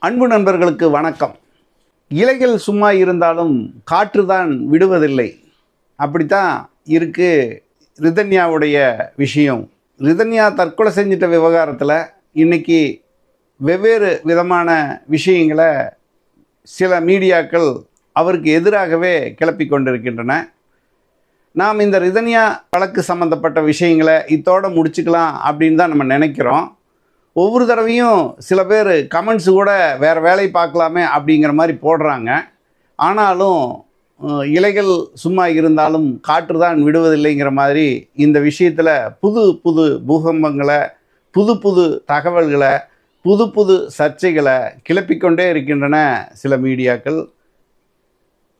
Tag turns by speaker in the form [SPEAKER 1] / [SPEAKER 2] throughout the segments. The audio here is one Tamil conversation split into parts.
[SPEAKER 1] அன்பு நண்பர்களுக்கு வணக்கம். இலைகள் சும்மா இருந்தாலும் காற்று தான் விடுவதில்லை. அப்படித்தான் இருக்கு ரிதன்யாவுடைய விஷயம். ரிதன்யா தற்கொலை செஞ்சிட்ட விவகாரத்தில் இன்னைக்கு வெவ்வேறு விதமான விஷயங்களை சில மீடியாக்கள் அவருக்கு எதிராகவே கிளப்பி கொண்டிருக்கின்றன. நாம் இந்த ரிதன்யா வழக்கு சம்மந்தப்பட்ட விஷயங்களை இதோடு முடிச்சுக்கலாம் அப்படின்னு தான் நம்ம நினைக்கிறோம். ஒவ்வொரு தடவையும் சில பேர் கமெண்ட்ஸு கூட வேறு வேலை பார்க்கலாமே அப்படிங்கிற மாதிரி போடுறாங்க. ஆனாலும் இலைகள் சும்மா இருந்தாலும் காற்று தான் விடுவதில்லைங்கிற மாதிரி இந்த விஷயத்தில் புது புது பூகம்பங்களை, புது புது தகவல்களை, புது புது சர்ச்சைகளை கிளப்பிக்கொண்டே இருக்கின்றன சில மீடியாக்கள்.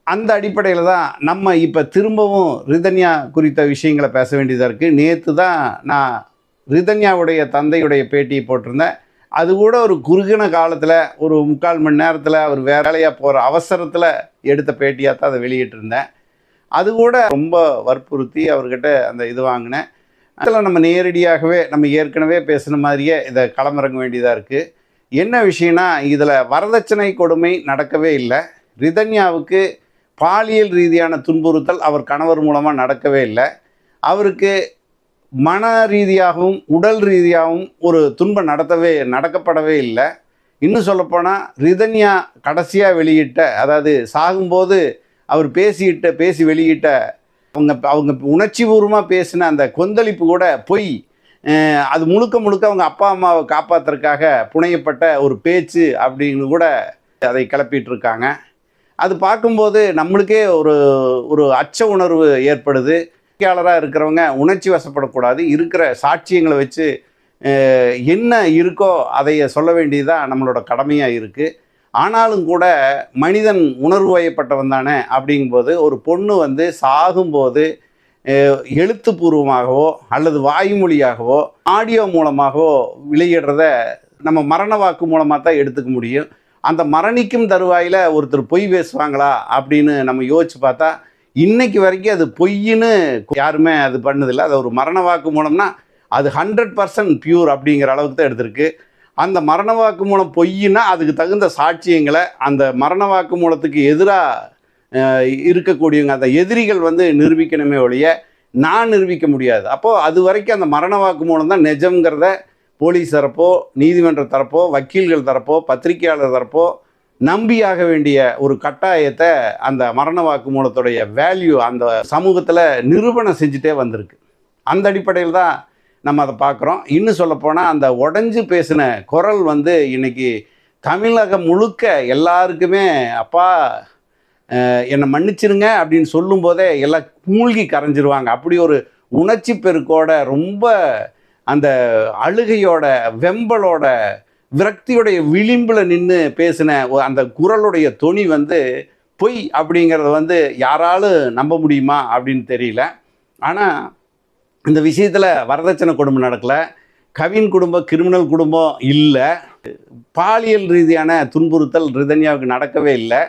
[SPEAKER 1] அந்த அடிப்படையில் தான் நம்ம இப்போ திரும்பவும் ரிதன்யா குறித்த விஷயங்களை பேச வேண்டியதாக இருக்குது. நேற்று தான் நான் ரிதன்யாவுடைய தந்தையுடைய பேட்டியை போட்டிருந்தேன். அது கூட ஒரு குறுகின காலத்தில் ஒரு 3/4 மணி நேரத்தில் அவர் வேலையாக போகிற அவசரத்தில் எடுத்த பேட்டியாக தான் அதை வெளியிட்டிருந்தேன். அது கூட ரொம்ப வற்புறுத்தி அவர்கிட்ட அந்த இது வாங்கினேன். அதில் நம்ம நேரடியாகவே நம்ம ஏற்கனவே பேசுன மாதிரியே இதை களமிறங்க வேண்டியதாக இருக்குது. என்ன விஷயம்னா, இதில் வரதட்சணை கொடுமை நடக்கவே இல்லை. ரிதன்யாவுக்கு பாலியல் ரீதியான துன்புறுத்தல் அவர் கணவர் மூலமாக நடக்கவே இல்லை. அவருக்கு மன ரீதியாகவும் உடல் ரீதியாகவும் ஒரு துன்பம் நடக்கப்படவே இல்லை. இன்னும் சொல்லப்போனால் ரிதன்யா கடைசியாக வெளியிட்ட, அதாவது சாகும்போது அவர் பேசி வெளியிட்ட அவங்க உணர்ச்சிபூர்வமாக பேசின அந்த கொந்தளிப்பு கூட பொய். அது முழுக்க அவங்க அப்பா அம்மாவை காப்பாற்றுறதுக்காக புனையப்பட்ட ஒரு பேச்சு அப்படின்னு கூட அதை கிளப்பிகிட்ருக்காங்க. அது பார்க்கும்போது நம்மளுக்கே ஒரு அச்ச உணர்வு ஏற்படுது. பத்திரிகையாளராக இருக்கிறவங்க உணர்ச்சி வசப்படக்கூடாது. இருக்கிற சாட்சியங்களை வச்சு என்ன இருக்கோ அதை சொல்ல வேண்டியதாக நம்மளோட கடமையாக இருக்குது. ஆனாலும் கூட மனிதன் உணர்வு வயப்பட்டவன் தானே. அப்படிங்கும்போது ஒரு பொண்ணு சாகும்போது எழுத்துப்பூர்வமாகவோ அல்லது வாய்மொழியாகவோ ஆடியோ மூலமாகவோ வெளியிடுறத நம்ம மரண வாக்கு மூலமாக தான் எடுத்துக்க முடியும். அந்த மரணிக்கும் தருவாயில் ஒருத்தர் பொய் பேசுவாங்களா அப்படின்னு நம்ம யோசிச்சு பார்த்தா இன்னைக்கு வரைக்கும் அது பொய்ன்னு யாருமே அது பண்ணதில்லை. அது ஒரு மரண வாக்கு மூலம்னா அது 100% பியூர் அப்படிங்கிற அளவுக்கு தான் எடுத்திருக்கு. அந்த மரண வாக்கு மூலம் பொய்னா அதுக்கு தகுந்த சாட்சியங்களை அந்த மரண வாக்கு மூலத்துக்கு எதிராக இருக்கக்கூடியவங்க, அந்த எதிரிகள் நிரூபிக்கணுமே ஒழிய நான் நிரூபிக்க முடியாது. அப்போது அது வரைக்கும் அந்த மரண வாக்கு மூலம் தான் நிஜம்ங்கிறத போலீஸ் தரப்போ, நீதிமன்ற தரப்போ, வக்கீல்கள் தரப்போ, பத்திரிகையாளர் தரப்போ நம்பியாக வேண்டிய ஒரு கட்டாயத்தை அந்த மரண வாக்கு மூலத்துடைய வேல்யூ அந்த சமூகத்தில் நிரூபணம் செஞ்சுட்டே வந்திருக்கு. அந்த அடிப்படையில் தான் நம்ம அதை பார்க்குறோம். இன்னும் சொல்லப்போனால் அந்த உடஞ்சி பேசின குரல் இன்னைக்கு தமிழகம் முழுக்க எல்லாருக்குமே அப்பா என்னை மன்னிச்சிருங்க அப்படின்னு சொல்லும்போதே எல்லாம் மூழ்கி கரைஞ்சிருவாங்க. அப்படி ஒரு உணர்ச்சி பெருக்கோட, ரொம்ப அந்த அழுகையோட, வெம்பலோட, விரக்தியுடைய விளிம்பில் நின்று பேசின அந்த குரலுடைய தொனி பொய் அப்படிங்கிறத யாராலும் நம்ப முடியுமா அப்படின்னு தெரியல. ஆனால் இந்த விஷயத்தில் வரதட்சணை குடும்பம் நடக்கலை, கவின் குடும்பம் கிரிமினல் குடும்பம் இல்லை, பாலியல் ரீதியான துன்புறுத்தல் ரிதன்யாவுக்கு நடக்கவே இல்லை.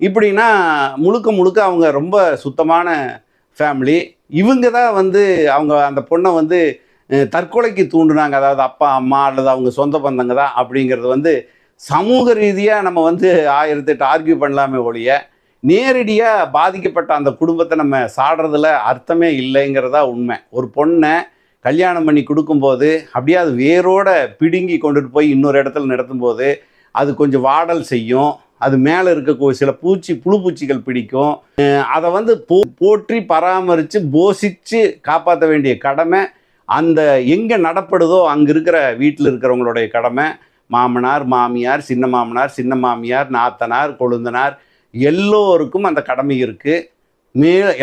[SPEAKER 1] இப்படின்னா முழுக்க அவங்க ரொம்ப சுத்தமான ஃபேமிலி. இவங்க தான் அவங்க அந்த பொண்ணை தற்கொலைக்கு தூண்டுனாங்க. அதாவது அப்பா அம்மா அல்லது அவங்க சொந்த பந்தங்க தான் அப்படிங்கிறது சமூக ரீதியாக நம்ம 1008 ஆர்கியூ பண்ணலாமே ஒழிய நேரடியாக பாதிக்கப்பட்ட அந்த குடும்பத்தை நம்ம சாடுறதுல அர்த்தமே இல்லைங்கிறதா உண்மை. ஒரு பொண்ணை கல்யாணம் பண்ணி கொடுக்கும்போது அப்படியே அது வேரோட பிடுங்கி கொண்டுட்டு போய் இன்னொரு இடத்துல நடத்தும்போது அது கொஞ்சம் வாடல் செய்யும். அது மேலே இருக்க சில புழு பூச்சிகள் பிடிக்கும். அதை போற்றி பராமரித்து போஷித்து காப்பாற்ற வேண்டிய கடமை அந்த எங்கே நடப்படுதோ அங்கே இருக்கிற வீட்டில் இருக்கிறவங்களுடைய கடமை. மாமனார், மாமியார், சின்ன மாமனார், சின்ன மாமியார், நாத்தனார், கொழுந்தனார் எல்லோருக்கும் அந்த கடமை இருக்குது.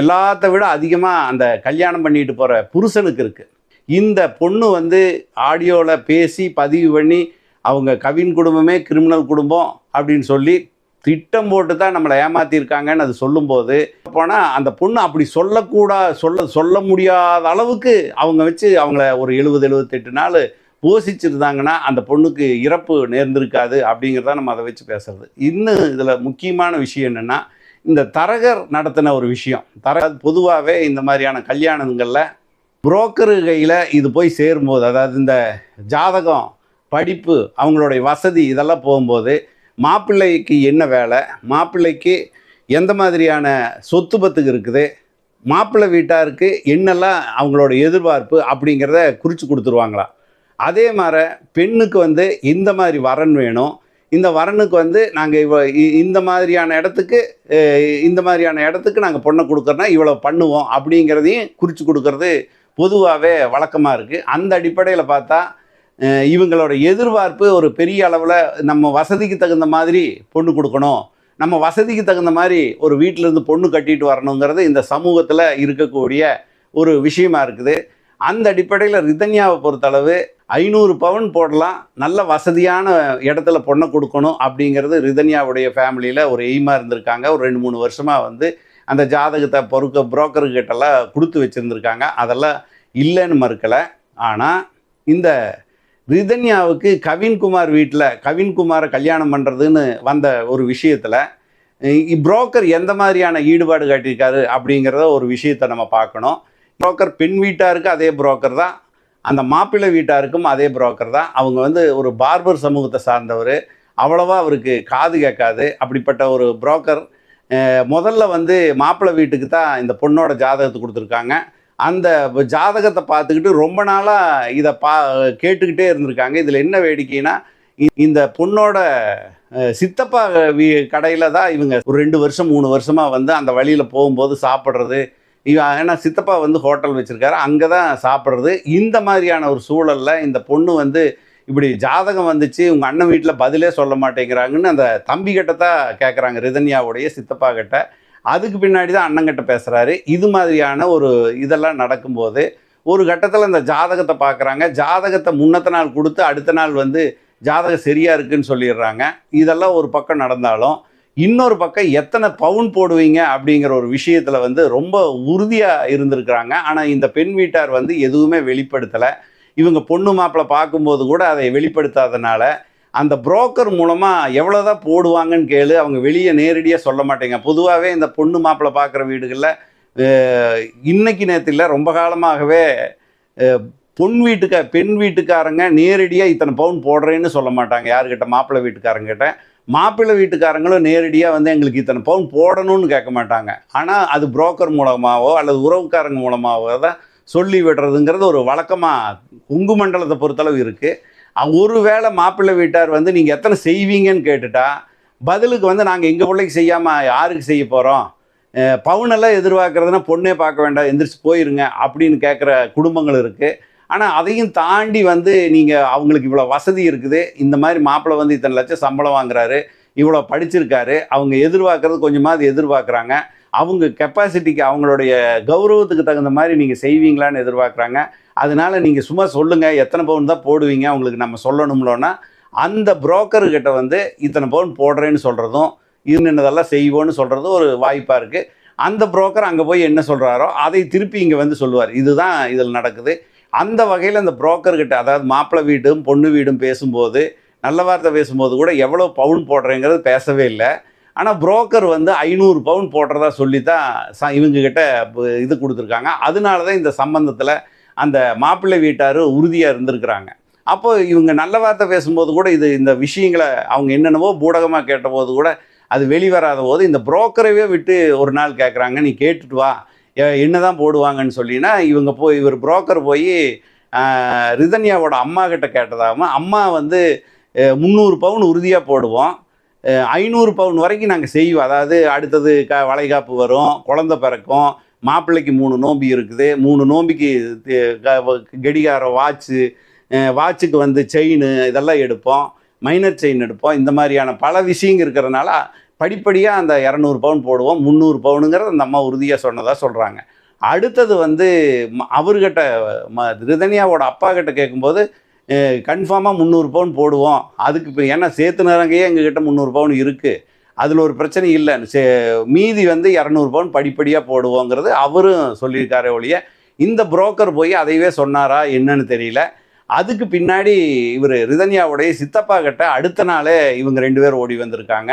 [SPEAKER 1] எல்லாத்த விட அதிகமாக அந்த கல்யாணம் பண்ணிட்டு போகிற புருஷனுக்கு இருக்குது. இந்த பொண்ணு ஆடியோவில் பேசி பதிவு பண்ணி அவங்க கவின் குடும்பமே கிரிமினல் குடும்பம் அப்படின்னு சொல்லி திட்டம் போட்டு தான் நம்மளை ஏமாற்றிருக்காங்கன்னு அது சொல்லும்போது போனால் அந்த பொண்ணு அப்படி சொல்ல முடியாத அளவுக்கு அவங்கள ஒரு 70-78 நாள் போஷிச்சிருந்தாங்கன்னா அந்த பொண்ணுக்கு இறப்பு நேர்ந்திருக்காது அப்படிங்கிறத நம்ம அதை வச்சு பேசுறது. இன்னும் இதில் முக்கியமான விஷயம் என்னென்னா, இந்த தரகர் நடத்தின ஒரு விஷயம். பொதுவாகவே இந்த மாதிரியான கல்யாணங்களில் புரோக்கரு கையில் இது போய் சேரும்போது, அதாவது இந்த ஜாதகம், படிப்பு, அவங்களுடைய வசதி இதெல்லாம் போகும்போது மாப்பிள்ளைக்கு என்ன வேலை, மாப்பிள்ளைக்கு எந்த மாதிரியான சொத்து பத்துக்கு இருக்குது, மாப்பிள்ளை வீட்டாருக்கு என்னெல்லாம் அவங்களோட எதிர்பார்ப்பு அப்படிங்கிறத குறித்து கொடுத்துருவாங்களாம். அதே மாதிரி பெண்ணுக்கு வந்து இந்த மாதிரி வரன் வேணும், இந்த வரனுக்கு வந்து நாங்கள் இந்த மாதிரியான இடத்துக்கு இந்த மாதிரியான இடத்துக்கு நாங்கள் பொண்ணை கொடுக்குறோன்னா இவ்வளோ பண்ணுவோம் அப்படிங்கிறதையும் குறித்து கொடுக்கறது பொதுவாகவே வழக்கமாக இருக்குது. அந்த அடிப்படையில் பார்த்தா இவங்களோட எதிர்பார்ப்பு ஒரு பெரிய அளவில் நம்ம வசதிக்கு தகுந்த மாதிரி பொண்ணு கொடுக்கணும், நம்ம வசதிக்கு தகுந்த மாதிரி ஒரு வீட்டிலேருந்து பொண்ணு கட்டிட்டு வரணுங்கிறது இந்த சமூகத்தில் இருக்கக்கூடிய ஒரு விஷயமா இருக்குது. அந்த அடிப்படையில் ரிதன்யாவை பொறுத்தளவு 500 பவுன் போடலாம், நல்ல வசதியான இடத்துல பொண்ணை கொடுக்கணும் அப்படிங்கிறது ரிதன்யாவுடைய ஃபேமிலியில் ஒரு எய்மாக இருந்திருக்காங்க. ஒரு 2-3 வருஷமாக வந்து அந்த ஜாதகத்தை புரோக்கர்கிட்டலாம் கொடுத்து வச்சுருந்துருக்காங்க. அதெல்லாம் இல்லைன்னு மறுக்கலை. ஆனால் இந்த ரிதன்யாவுக்கு கவின்குமார் வீட்டில் கவின்குமாரை கல்யாணம் பண்ணுறதுன்னு வந்த ஒரு விஷயத்தில் புரோக்கர் எந்த மாதிரியான ஈடுபாடு காட்டியிருக்காரு அப்படிங்கிறத ஒரு விஷயத்தை நம்ம பார்க்கணும். புரோக்கர் பெண் வீட்டாருக்கு அதே புரோக்கர் தான், அந்த மாப்பிள்ளை வீட்டாருக்கும் அதே புரோக்கர் தான். அவங்க வந்து ஒரு பார்பர் சமூகத்தை சார்ந்தவர், அவ்வளோவா அவருக்கு காது கேட்காது. அப்படிப்பட்ட ஒரு புரோக்கர் முதல்ல வந்து மாப்பிள்ளை வீட்டுக்கு தான் இந்த பொண்ணோட ஜாதகத்தை கொடுத்துருக்காங்க. அந்த ஜாதகத்தை பார்த்துக்கிட்டு ரொம்ப நாளாக இதை கேட்டுக்கிட்டே இருந்திருக்காங்க. இதில் என்ன வேடிக்கைன்னா, இந்த பொண்ணோட சித்தப்பா கடையில் தான் இவங்க ஒரு 2 வருஷம் 3 வருஷமாக வந்து அந்த வழியில் போகும்போது சாப்பிட்றது, ஏன்னா சித்தப்பா வந்து ஹோட்டல் வச்சுருக்காரு, அங்கே தான் சாப்பிட்றது. இந்த மாதிரியான ஒரு சூழலில் இந்த பொண்ணு வந்து இப்படி ஜாதகம் வந்துச்சு, உங்கள் அண்ணன் வீட்டில் பதிலே சொல்ல மாட்டேங்கிறாங்கன்னு அந்த தம்பிக்கிட்ட தான் கேட்குறாங்க, ரிதன்யாவுடைய சித்தப்பா கிட்ட. அதுக்கு பின்னாடி தான் அண்ணங்கிட்ட பேசுகிறாரு. இது மாதிரியான ஒரு இதெல்லாம் நடக்கும்போது ஒரு கட்டத்தில் இந்த ஜாதகத்தை பார்க்குறாங்க. ஜாதகத்தை முன்னத்த நாள் கொடுத்து அடுத்த நாள் வந்து ஜாதகம் சரியாக இருக்குதுன்னு சொல்லிடுறாங்க. இதெல்லாம் ஒரு பக்கம் நடந்தாலும், இன்னொரு பக்கம் எத்தனை பவுன் போடுவீங்க அப்படிங்கிற ஒரு விஷயத்தில் வந்து ரொம்ப உறுதியாக இருந்திருக்கிறாங்க. ஆனால் இந்த பெண் வீட்டார் வந்து எதுவுமே வெளிப்படுத்தலை. இவங்க பொண்ணு மாப்பிள்ளை பார்க்கும்போது கூட அதை வெளிப்படுத்தாதனால அந்த புரோக்கர் மூலமாக எவ்வளோ தான் போடுவாங்கன்னு கேளு, அவங்க வெளியே நேரடியாக சொல்ல மாட்டேங்க. பொதுவாகவே இந்த பொண்ணு மாப்பிள்ளை பார்க்குற வீடுகளில் இன்னைக்கு நேரத்தில் ரொம்ப காலமாகவே பெண் வீட்டுக்காரங்க நேரடியாக இத்தனை பவுன் போடுறேன்னு சொல்ல மாட்டாங்க யாருக்கிட்ட, மாப்பிள்ளை வீட்டுக்காரங்கிட்ட. மாப்பிள்ளை வீட்டுக்காரங்களும் நேரடியாக வந்து எங்களுக்கு இத்தனை பவுன் போடணும்னு கேட்க மாட்டாங்க. ஆனால் அது புரோக்கர் மூலமாகவோ அல்லது உறவுக்காரங்க மூலமாகவோ தான் சொல்லி விடுறதுங்கிறது ஒரு வழக்கமாக கொங்கு மண்டலத்தை பொறுத்தளவு இருக்குது. ஒரு வேளை மாப்பிள்ளை வீட்டார் வந்து நீங்கள் எத்தனை செய்வீங்கன்னு கேட்டுட்டா பதிலுக்கு வந்து நாங்கள் எங்கள் பிள்ளைக்கு செய்யாமல் யாருக்கு செய்ய போகிறோம், பவுனெல்லாம் எதிர்பார்க்குறதுனா பொண்ணே பார்க்க வேண்டாம், எந்திரிச்சு போயிருங்க அப்படின்னு கேட்குற குடும்பங்கள் இருக்குது. ஆனால் அதையும் தாண்டி வந்து நீங்கள் அவங்களுக்கு இவ்வளோ வசதி இருக்குது, இந்த மாதிரி மாப்பிள்ளை வந்து இத்தனை லட்சம் சம்பளம் வாங்குறாரு, இவ்வளோ படிச்சிருக்காரு, அவங்க எதிர்பார்க்குறது கொஞ்சமாவது எதிர்பார்க்குறாங்க, அவங்க கெப்பாசிட்டிக்கு அவங்களுடைய கௌரவத்துக்கு தகுந்த மாதிரி நீங்கள் செய்வீங்களான்னு எதிர்பார்க்குறாங்க. அதனால் நீங்கள் சும்மா சொல்லுங்கள் எத்தனை பவுன் தான் போடுவீங்க அவங்களுக்கு நம்ம சொல்லணும்லோன்னா அந்த புரோக்கர்கிட்ட வந்து இத்தனை பவுன் போடுறேன்னு சொல்கிறதும் இன்னதெல்லாம் செய்வோன்னு சொல்கிறதும் ஒரு வாய்ப்பாக இருக்குது. அந்த புரோக்கர் அங்கே போய் என்ன சொல்கிறாரோ அதை திருப்பி இங்கே வந்து சொல்லுவார். இதுதான் இதில் நடக்குது. அந்த வகையில் அந்த புரோக்கர்கிட்ட, அதாவது மாப்பிள்ளை வீடும் பொண்ணு வீடும் பேசும்போது நல்ல வார்த்தை பேசும்போது கூட எவ்வளோ பவுன் போடுறேங்கிறது பேசவே இல்லை. ஆனால் புரோக்கர் வந்து 500 பவுன் போடுறதா சொல்லி தான் இவங்ககிட்ட இது கொடுத்துருக்காங்க. அதனால தான் இந்த சம்பந்தத்தில் அந்த மாப்பிள்ளை வீட்டார் உறுதியாக இருந்திருக்கிறாங்க. அப்போ இவங்க நல்ல வார்த்தை பேசும்போது கூட இந்த விஷயங்களை அவங்க என்னென்னவோ பூடகமாக கேட்டபோது கூட அது வெளிவராத போது இந்த புரோக்கரையே விட்டு ஒரு நாள் கேட்குறாங்க, நீ கேட்டுட்டு வா என்ன தான் போடுவாங்கன்னு சொல்லினா இவர் புரோக்கர் போய் ரிதன்யாவோட அம்மா கிட்ட கேட்டதாகவும், அம்மா வந்து 300 பவுன் உறுதியாக போடுவோம், 500 பவுன் வரைக்கும் நாங்கள் செய்வோம், அதாவது அடுத்தது வளைகாப்பு வரும், குழந்தை பிறக்கும், மாப்பிள்ளைக்கு 3 நோம்பி இருக்குது, 3 நோம்பிக்கு கடிகாரம் வாட்சுக்கு வந்து செயின் இதெல்லாம் எடுப்போம், மைனர் செயின் எடுப்போம், இந்த மாதிரியான பல விஷயங்கள் இருக்கிறதுனால படிப்படியாக அந்த 200 பவுன் போடுவோம், 300 பவுனுங்கிறத அந்த அம்மா உறுதியாக சொன்னதாக சொல்கிறாங்க. அடுத்தது வந்து அவர்கிட்ட ரிதன்யாவோட அப்பா கிட்ட கேட்கும்போது கன்ஃபார்மாக 300 பவுன் போடுவோம், அதுக்கு இப்போ ஏன்னா சேர்த்து நிறங்கையே எங்ககிட்ட 300 பவுன் இருக்குது, அதில் ஒரு பிரச்சனை இல்லை, மீதி வந்து 200 பவுன் படிப்படியாக போடுவோங்கிறது அவரும் சொல்லியிருக்காரே ஒழிய இந்த புரோக்கர் போய் அதையவே சொன்னாரா என்னன்னு தெரியல. அதுக்கு பின்னாடி இவர் ரிதன்யாவுடைய சித்தப்பா கிட்ட அடுத்த நாளே இவங்க 2 பேர் ஓடி வந்திருக்காங்க.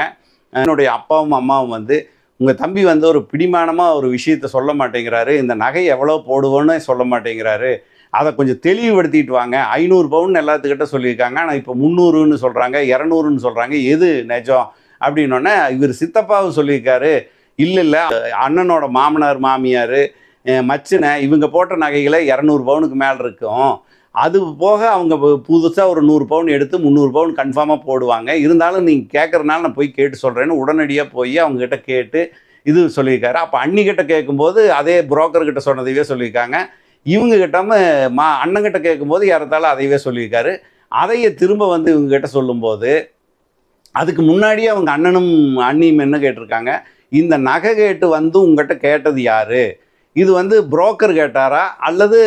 [SPEAKER 1] என்னுடைய அப்பாவும் அம்மாவும் வந்து உங்கள் தம்பி வந்து ஒரு பிடிமானமாக ஒரு விஷயத்த சொல்ல மாட்டேங்கிறாரு, இந்த நகை எவ்வளோ போடுவோன்னு சொல்ல மாட்டேங்கிறாரு, அதை கொஞ்சம் தெளிவுபடுத்திட்டு வாங்க. 500 பவுன் எல்லாத்துக்கிட்ட சொல்லியிருக்காங்க, ஆனால் இப்போ 300ன்னு சொல்கிறாங்க, 200ன்னு சொல்கிறாங்க, எது நிஜம் அப்படின்னோடனே இவர் சித்தப்பாவும் சொல்லியிருக்காரு, இல்லை அண்ணனோட மாமனார் மாமியார் மச்சினை இவங்க போட்ட நகைகளை 200 பவுனுக்கு மேலே இருக்கும். அது போக அவங்க புதுசாக ஒரு 100 பவுன் எடுத்து 300 பவுன் கன்ஃபார்மாக போடுவாங்க. இருந்தாலும் நீங்கள் கேட்குறதுனால நான் போய் கேட்டு சொல்கிறேன்னு உடனடியாக போய் அவங்ககிட்ட கேட்டு இது சொல்லியிருக்காரு. அப்போ அண்ணிக்கிட்ட கேட்கும்போது அதே புரோக்கர்கிட்ட சொன்னதையே சொல்லியிருக்காங்க. இவங்க கிட்டாமல் அண்ணங்கிட்ட கேட்கும்போது யாரத்தாலும் அதையவே சொல்லியிருக்காரு. அதையே திரும்ப வந்து இவங்ககிட்ட சொல்லும்போது அதுக்கு முன்னாடியே அவங்க அண்ணனும் அண்ணியும் என்ன கேட்டிருக்காங்க, இந்த நகை கேட்டு வந்து உங்ககிட்ட கேட்டது யார்? இது வந்து புரோக்கர் கேட்டாரா அல்லது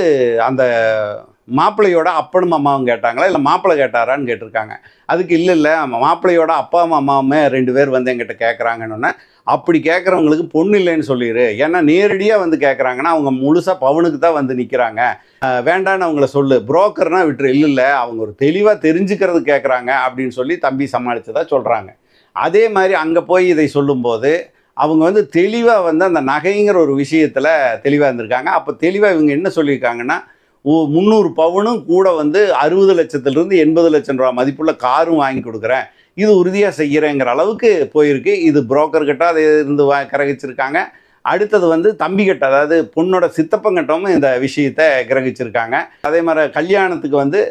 [SPEAKER 1] அந்த மாப்பிள்ளையோட அப்பனும் அம்மாவும் கேட்டாங்களா, இல்லை மாப்பிள்ளை கேட்டாரான்னு கேட்டிருக்காங்க. அதுக்கு இல்லை மாப்பிள்ளையோட அப்பாவும் அம்மாவுமே 2 பேர் வந்து எங்கிட்ட கேட்குறாங்கன்னு. அப்படி கேட்குறவங்களுக்கு பொண்ணு இல்லைன்னு சொல்லிடு. ஏன்னா நேரடியாக வந்து கேட்குறாங்கன்னா அவங்க முழுசாக பவுனுக்கு தான் வந்து நிற்கிறாங்க. வேண்டான்னு அவங்கள சொல்லு. புரோக்கர்னால் விட்டுரு. இல்லை அவங்க ஒரு தெளிவாக தெரிஞ்சுக்கிறது கேட்குறாங்க அப்படின்னு சொல்லி தம்பி சமாளித்ததாக சொல்கிறாங்க. அதே மாதிரி அங்கே போய் இதை சொல்லும்போது அவங்க வந்து தெளிவாக வந்து அந்த நகைங்கிற ஒரு விஷயத்தில் தெளிவாக இருந்திருக்காங்க. அப்போ தெளிவாக இவங்க என்ன சொல்லியிருக்காங்கன்னா, 300 பவுனும் கூட வந்து 60 லட்சத்துலேருந்து 80 லட்சம் ரூபா மதிப்புள்ள காரும் வாங்கி கொடுக்குறேன், இது உறுதியாக செய்கிறேங்கிற அளவுக்கு போயிருக்கு. இது புரோக்கர்கிட்ட அதை இருந்து கிரகிச்சிருக்காங்க. அடுத்தது வந்து தம்பிக்கிட்ட, அதாவது பொண்ணோட சித்தப்பங்கிட்டவும் இந்த விஷயத்தை கிரகிச்சிருக்காங்க. அதே மாதிரி கல்யாணத்துக்கு வந்து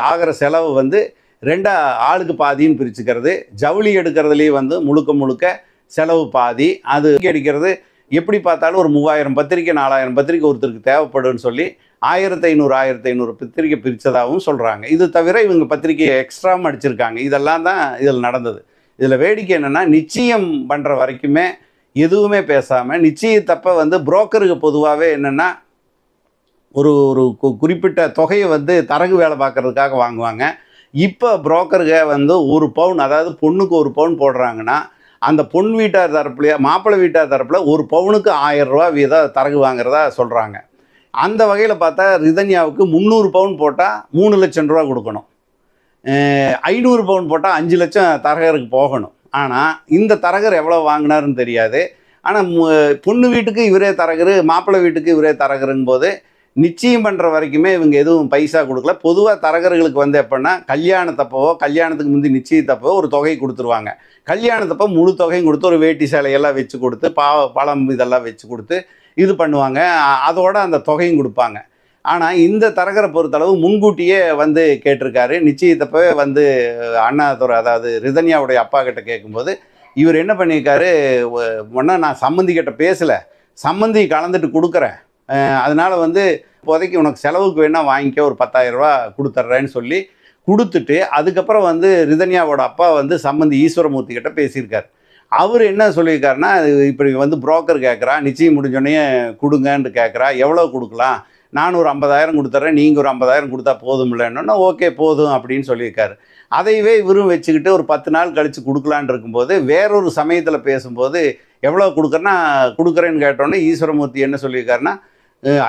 [SPEAKER 1] ஆகிற செலவு வந்து 2 ஆளுக்கு பாதின்னு பிரிச்சுக்கிறது. ஜவுளி எடுக்கிறதுலேயே வந்து முழுக்க செலவு பாதி. அது அடிக்கிறது எப்படி பார்த்தாலும் ஒரு 3000 பத்திரிக்கை 4000 பத்திரிக்கை ஒருத்தருக்கு தேவைப்படுன்னு சொல்லி 1500 பத்திரிக்கை பிரித்ததாகவும் சொல்கிறாங்க. இது தவிர இவங்க பத்திரிக்கையை எக்ஸ்ட்ராவும் அடிச்சிருக்காங்க. இதெல்லாம் தான் இதில் நடந்தது. இதில் வேடிக்கை என்னென்னா, நிச்சயம் பண்ணுற வரைக்குமே எதுவுமே பேசாமல், நிச்சயத்தப்ப வந்து புரோக்கருக்கு பொதுவாகவே என்னென்னா ஒரு குறிப்பிட்ட தொகையை வந்து தரகு வேலை பார்க்குறதுக்காக வாங்குவாங்க. இப்போ புரோக்கருக வந்து 1 பவுன், அதாவது பொண்ணுக்கு 1 பவுன் போடுறாங்கன்னா அந்த பொன் வீட்டார் தரப்புலையா மாப்பிள்ளை வீட்டார் தரப்பில் 1 பவுனுக்கு 1000 ரூபா வீதம் தரகு வாங்குறதா சொல்கிறாங்க. அந்த வகையில் பார்த்தா ரிதன்யாவுக்கு 300 பவுன் போட்டால் 3 லட்சம் ரூபா கொடுக்கணும், 500 பவுன் போட்டால் 5 லட்சம் தரகருக்கு போகணும். ஆனால் இந்த தரகர் எவ்வளோ வாங்கினாருன்னு தெரியாது. ஆனால் பொண்ணு வீட்டுக்கு இவரே தரகர், மாப்பிள்ளை வீட்டுக்கு இவரே தரகருங்கும் போது நிச்சயம் பண்ணுற வரைக்குமே இவங்க எதுவும் பைசா கொடுக்கல. பொதுவாக தரகர்களுக்கு வந்து எப்படின்னா, கல்யாணத்தப்பவோ கல்யாணத்துக்கு முந்தி நிச்சயத்தப்போ ஒரு தொகை கொடுத்துருவாங்க. கல்யாணத்தப்போ முழு தொகையும் கொடுத்து ஒரு வேட்டி சேலையெல்லாம் வச்சு கொடுத்து பழம் இதெல்லாம் வச்சு கொடுத்து இது பண்ணுவாங்க. அதோட அந்த தொகையும் கொடுப்பாங்க. ஆனால் இந்த தரகரை பொறுத்தளவு முன்கூட்டியே வந்து கேட்டிருக்காரு. நிச்சயத்தப்பவே வந்து அண்ணாதுரை, அதாவது ரிதன்யாவுடைய அப்பா கிட்ட கேட்கும்போது இவர் என்ன பண்ணியிருக்காரு, ஒன்றா நான் சம்மந்திக்கிட்ட பேசலை, சம்மந்தி கலந்துட்டு கொடுக்குறேன், அதனால் வந்து இப்போதைக்கு உனக்கு செலவுக்கு வேணால் வாங்கிக்க, ஒரு 10,000 ரூபா கொடுத்துட்றேன்னு சொல்லி கொடுத்துட்டு, அதுக்கப்புறம் வந்து ரிதன்யாவோட அப்பா வந்து சம்மந்தி ஈஸ்வரமூர்த்தி கிட்ட பேசியிருக்கார். அவர் என்ன சொல்லியிருக்காருன்னா, இப்படி வந்து புரோக்கர் கேட்குறா, நிச்சயம் முடிஞ்சோடனே கொடுங்கன்ட்டு கேட்குறா, எவ்வளோ கொடுக்கலாம், நான் ஒரு 50,000 கொடுத்துட்றேன், நீங்கள் ஒரு 50,000 கொடுத்தா போதும் இல்லைன்னா ஓகே போதும் அப்படின்னு சொல்லியிருக்காரு. அதையவே இவரும் வச்சுக்கிட்டு ஒரு 10 நாள் கழித்து கொடுக்கலான் இருக்கும்போது வேறொரு சமயத்தில் பேசும்போது எவ்வளோ கொடுக்குறேன்னு கேட்டோன்னே ஈஸ்வரமூர்த்தி என்ன சொல்லியிருக்காருன்னா,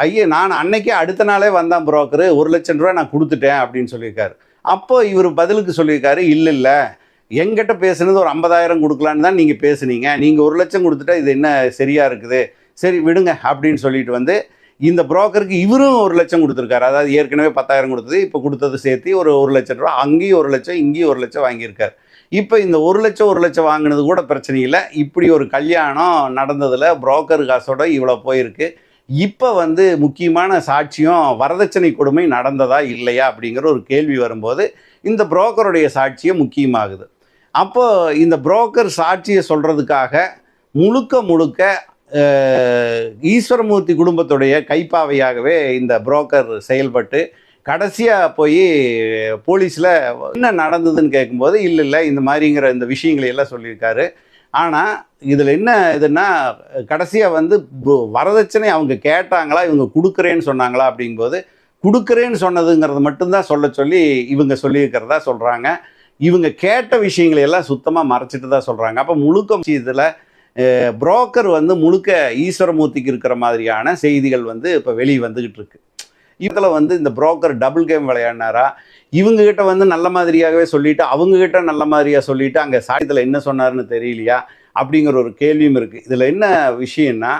[SPEAKER 1] ஐயா நான் அன்னைக்கே அடுத்த நாளே வந்தான் புரோக்கரு, 1 லட்சம் ரூபா நான் கொடுத்துட்டேன் அப்படின்னு சொல்லியிருக்காரு. அப்போ இவர் பதிலுக்கு சொல்லியிருக்காரு, இல்லை எங்கிட்ட பேசுனது ஒரு 50,000 கொடுக்கலான்னு தான் நீங்கள் பேசுனீங்க, நீங்கள் 1 லட்சம் கொடுத்துட்டா இது என்ன சரியாக இருக்குது, சரி விடுங்க அப்படின்னு சொல்லிட்டு வந்து இந்த புரோக்கருக்கு இவரும் 1 லட்சம் கொடுத்துருக்காரு. அதாவது ஏற்கனவே 10,000 கொடுத்தது, இப்போ கொடுத்தது சேர்த்து ஒரு 1 லட்சம் ரூபா, அங்கேயும் 1 லட்சம் இங்கேயும் 1 லட்சம் வாங்கியிருக்காரு. இப்போ இந்த 1 லட்சம் வாங்கினது கூட பிரச்சனை இல்லை. இப்படி ஒரு கல்யாணம் நடந்ததில் புரோக்கர் காசோட இவ்வளோ போயிருக்கு. இப்போ வந்து முக்கியமான சாட்சியம் வரதட்சணை கொடுமை நடந்ததா இல்லையா அப்படிங்கிற ஒரு கேள்வி வரும்போது இந்த புரோக்கருடைய சாட்சியம் முக்கியமாகுது. அப்போது இந்த புரோக்கர் சாட்சியை சொல்கிறதுக்காக முழுக்க ஈஸ்வரமூர்த்தி குடும்பத்துடைய கைப்பாவையாகவே இந்த புரோக்கர் செயல்பட்டு கடைசியாக போய் போலீஸில் என்ன நடந்ததுன்னு கேட்கும்போது இல்லை இந்த மாதிரிங்கிற இந்த விஷயங்களை எல்லாம் சொல்லியிருக்காரு. ஆனால் இதில் என்ன இதுன்னா, கடைசியாக வந்து வரதட்சணை அவங்க கேட்டாங்களா, இவங்க கொடுக்குறேன்னு சொன்னாங்களா அப்படிங்கும்போது கொடுக்குறேன்னு சொன்னதுங்கிறது மட்டும்தான் சொல்லி இவங்க சொல்லியிருக்கிறதா சொல்கிறாங்க. இவங்க கேட்ட விஷயங்களை எல்லாம் சுத்தமாக மறைச்சிட்டு தான் சொல்கிறாங்க. அப்போ முழுக்க இதில் புரோக்கர் வந்து முழுக்க ஈஸ்வரமூர்த்திக்கு இருக்கிற மாதிரியான செய்திகள் வந்து இப்போ வெளியே வந்துக்கிட்டு இருக்கு. இதில் வந்து இந்த புரோக்கர் டபுள் கேம் விளையாடினாரா, இவங்ககிட்ட வந்து நல்ல மாதிரியாகவே சொல்லிவிட்டு அவங்கக்கிட்ட நல்ல மாதிரியாக சொல்லிவிட்டு அங்கே சாட்சியத்தில் என்ன சொன்னார்னு தெரியலையா அப்படிங்கிற ஒரு கேள்வியும் இருக்குது. இதில் என்ன விஷயம்னா,